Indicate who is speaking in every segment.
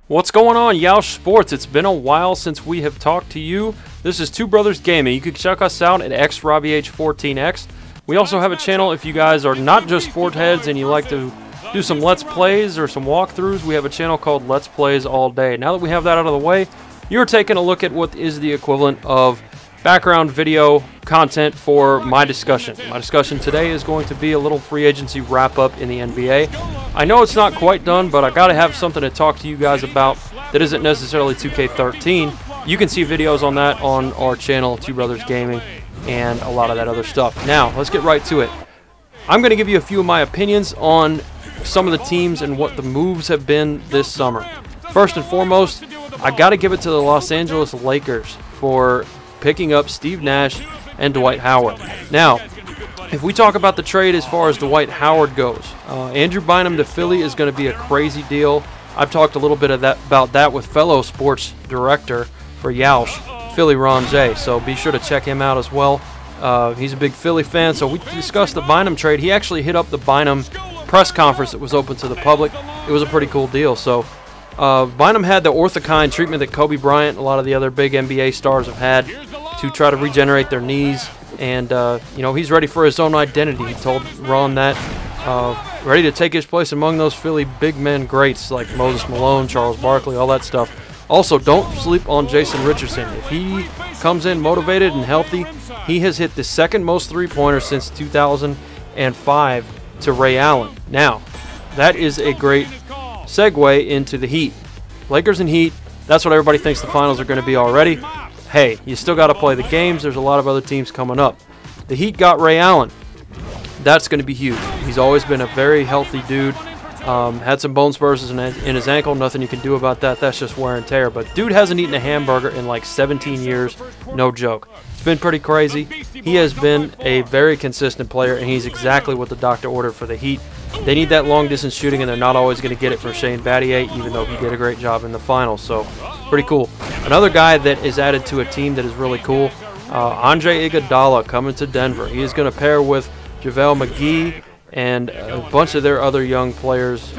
Speaker 1: What's going on, Yeousch Sports? It's been a while since we have talked to you. This is Two Brothers Gaming. You can check us out at xrobbych14x. We also have a channel if you guys are not just sport heads and you like to do some Let's Plays or some walkthroughs. We have a channel called LetsPlaysAllDay. Now that we have that out of the way, you're taking a look at what is the equivalent of background video content for my discussion. My discussion today is going to be a little free agency wrap-up in the NBA. I know it's not quite done, but I got to have something to talk to you guys about that isn't necessarily 2K13. You can see videos on that on our channel, Two Brothers Gaming, and a lot of that other stuff. Now, let's get right to it. I'm going to give you a few of my opinions on some of the teams and what the moves have been this summer. First and foremost, I got to give it to the Los Angeles Lakers for picking up Steve Nash and Dwight Howard. Now, if we talk about the trade as far as Dwight Howard goes, Andrew Bynum to Philly is going to be a crazy deal. I've talked a little bit about that with fellow sports director for Yeousch, Philly Ron J. So be sure to check him out as well. He's a big Philly fan, so we discussed the Bynum trade. He actually hit up the Bynum press conference that was open to the public. It was a pretty cool deal. So Bynum had the orthokine treatment that Kobe Bryant and a lot of the other big NBA stars have had to try to regenerate their knees. And, you know, he's ready for his own identity. He told Ron that. Ready to take his place among those Philly big men greats like Moses Malone, Charles Barkley, all that stuff. Also, don't sleep on Jason Richardson. If he comes in motivated and healthy, he has hit the second most three-pointers since 2005 to Ray Allen. Now, that is a great segue into the Heat. Lakers and Heat, that's what everybody thinks the finals are going to be already. Hey, you still got to play the games. There's a lot of other teams coming up. The Heat got Ray Allen. That's going to be huge. He's always been a very healthy dude. Had some bone spurs in his ankle. Nothing you can do about that. That's just wear and tear. But dude hasn't eaten a hamburger in like 17 years. No joke. It's been pretty crazy. He has been a very consistent player, and he's exactly what the doctor ordered for the Heat. They need that long-distance shooting, and they're not always going to get it from Shane Battier, even though he did a great job in the finals. So, pretty cool. Another guy that is added to a team that is really cool, Andre Iguodala coming to Denver. He is going to pair with JaVale McGee and a bunch of their other young players.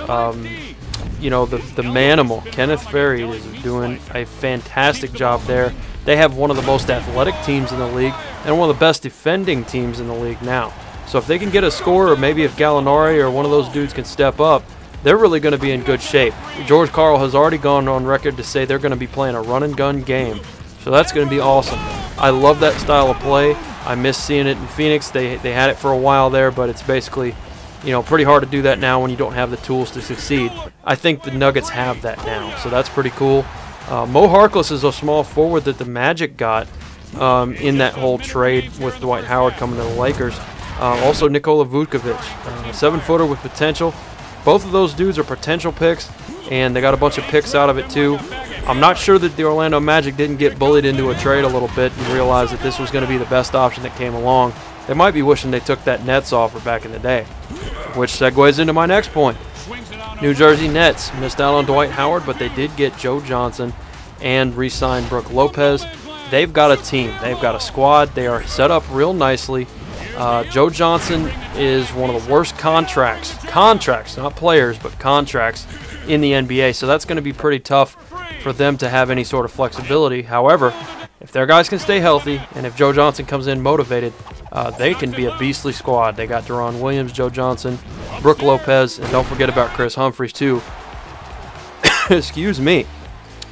Speaker 1: You know, the Manimal, Kenneth Ferry, is doing a fantastic job there. They have one of the most athletic teams in the league and one of the best defending teams in the league now. So if they can get a score, or maybe if Gallinari or one of those dudes can step up, they're really going to be in good shape. George Karl has already gone on record to say they're going to be playing a run-and-gun game. So that's going to be awesome. I love that style of play. I miss seeing it in Phoenix. They had it for a while there, but it's basically, you know, pretty hard to do that now when you don't have the tools to succeed. I think the Nuggets have that now, so that's pretty cool. Mo Harkless is a small forward that the Magic got in that whole trade with Dwight Howard coming to the Lakers. Also Nikola Vucevic, a 7-footer with potential. Both of those dudes are potential picks, and they got a bunch of picks out of it too. I'm not sure that the Orlando Magic didn't get bullied into a trade a little bit and realize that this was going to be the best option that came along. They might be wishing they took that Nets offer back in the day, which segues into my next point. New Jersey Nets missed out on Dwight Howard, but they did get Joe Johnson and re-signed Brook Lopez. They've got a team. They've got a squad. They are set up real nicely. Joe Johnson is one of the worst contracts, not players, but contracts in the NBA. So that's going to be pretty tough for them to have any sort of flexibility. However, if their guys can stay healthy, and if Joe Johnson comes in motivated, they can be a beastly squad. They got Deron Williams, Joe Johnson, Brook Lopez, and don't forget about Chris Humphries too. Excuse me.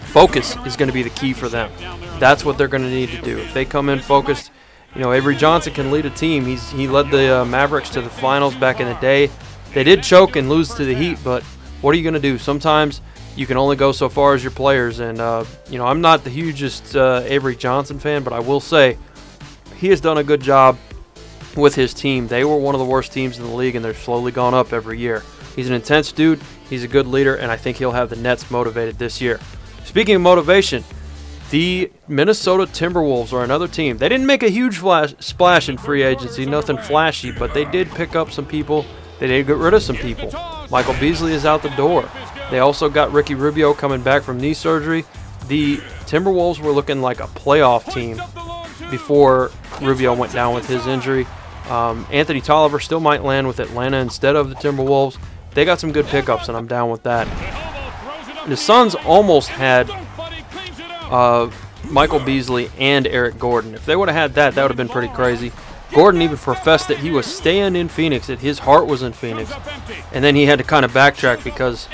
Speaker 1: Focus is going to be the key for them. That's what they're going to need to do. If they come in focused, you know, Avery Johnson can lead a team. He led the Mavericks to the finals back in the day. They did choke and lose to the Heat, but what are you going to do? Sometimes you can only go so far as your players. And, you know, I'm not the hugest Avery Johnson fan, but I will say he has done a good job with his team. They were one of the worst teams in the league, and they're slowly gone up every year. He's an intense dude. He's a good leader, and I think he'll have the Nets motivated this year. Speaking of motivation, the Minnesota Timberwolves are another team. They didn't make a huge splash in free agency, nothing flashy, but they did pick up some people. They did get rid of some people. Michael Beasley is out the door. They also got Ricky Rubio coming back from knee surgery. The Timberwolves were looking like a playoff team before Rubio went down with his injury. Anthony Tolliver still might land with Atlanta instead of the Timberwolves. They got some good pickups, and I'm down with that. the Suns almost had Michael Beasley and Eric Gordon. If they would have had that, that would have been pretty crazy. Gordon even professed that he was staying in Phoenix, that his heart was in Phoenix. And then he had to kind of backtrack because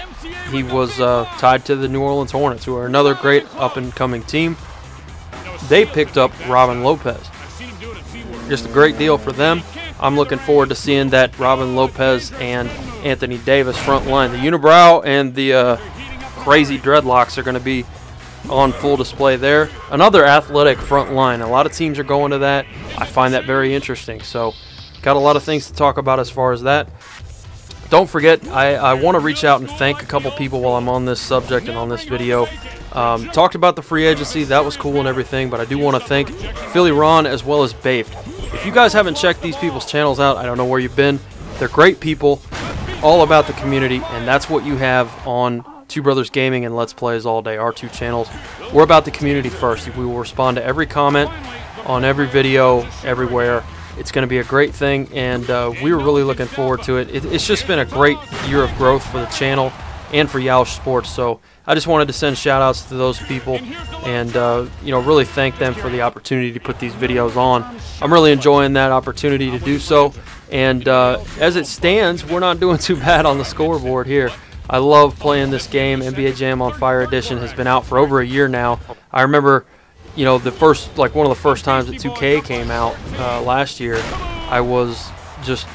Speaker 1: he was tied to the New Orleans Hornets, who are another great up-and-coming team. They picked up Robin Lopez. Just a great deal for them. I'm looking forward to seeing that Robin Lopez and Anthony Davis front line. The unibrow and the crazy dreadlocks are going to be on full display there. Another athletic front line. A lot of teams are going to that. I find that very interesting. So got a lot of things to talk about as far as that. Don't forget, I want to reach out and thank a couple people while I'm on this subject and on this video. Talked about the free agency. That was cool and everything, but I do want to thank Philly Ron as well as Bafed. If you guys haven't checked these people's channels out, I don't know where you've been. They're great people, all about the community, and that's what you have on Two Brothers Gaming and Let's Plays All Day, our two channels. We're about the community first. We will respond to every comment on every video, everywhere. It's going to be a great thing, and we're really looking forward to it. It's just been a great year of growth for the channel and for Yeousch Sports, so I just wanted to send shout-outs to those people and you know, really thank them for the opportunity to put these videos on. I'm really enjoying that opportunity to do so, and as it stands, we're not doing too bad on the scoreboard here. I love playing this game. NBA Jam on Fire Edition has been out for over a year now. I remember, you know, one of the first times that 2K came out last year, I was just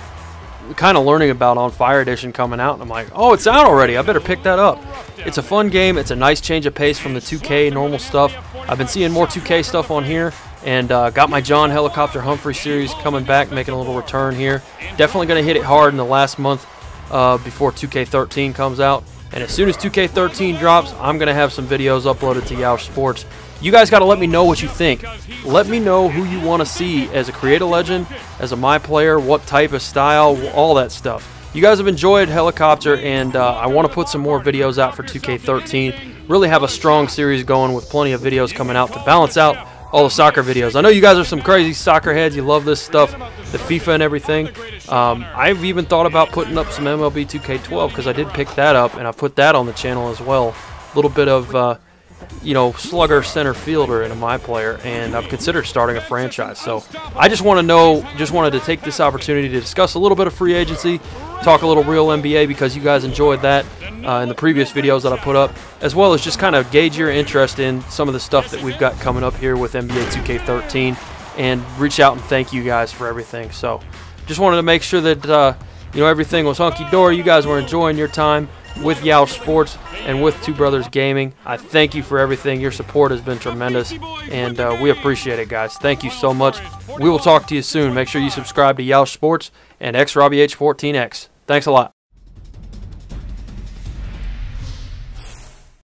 Speaker 1: kind of learning about On Fire Edition coming out, and I'm like, oh, it's out already. I better pick that up. It's a fun game. It's a nice change of pace from the 2K normal stuff. I've been seeing more 2K stuff on here, and got my John Helicopter Humphrey series coming back, making a little return here. Definitely going to hit it hard in the last month before 2K13 comes out. And as soon as 2K13 drops, I'm going to have some videos uploaded to Yeousch Sports. You guys got to let me know what you think. Let me know who you want to see as a Create a Legend, as a My Player, what type of style, all that stuff. You guys have enjoyed Helicopter, and I want to put some more videos out for 2K13. Really have a strong series going with plenty of videos coming out to balance out all the soccer videos. I know you guys are some crazy soccer heads. You love this stuff, the FIFA and everything. I've even thought about putting up some MLB 2K12 because I did pick that up, and I put that on the channel as well. A little bit of you know, slugger center fielder in a My Player, and I've considered starting a franchise. So I just wanted to take this opportunity to discuss a little bit of free agency, talk a little real NBA because you guys enjoyed that in the previous videos that I put up, as well as just kind of gauge your interest in some of the stuff that we've got coming up here with NBA 2K13, and reach out and thank you guys for everything. So just wanted to make sure that you know, everything was hunky-dory. You guys were enjoying your time with Yeousch Sports and with Two Brothers Gaming. I thank you for everything. Your support has been tremendous, and we appreciate it, guys. Thank you so much. We will talk to you soon. Make sure you subscribe to Yeousch Sports and XRobbieH14X. Thanks a lot.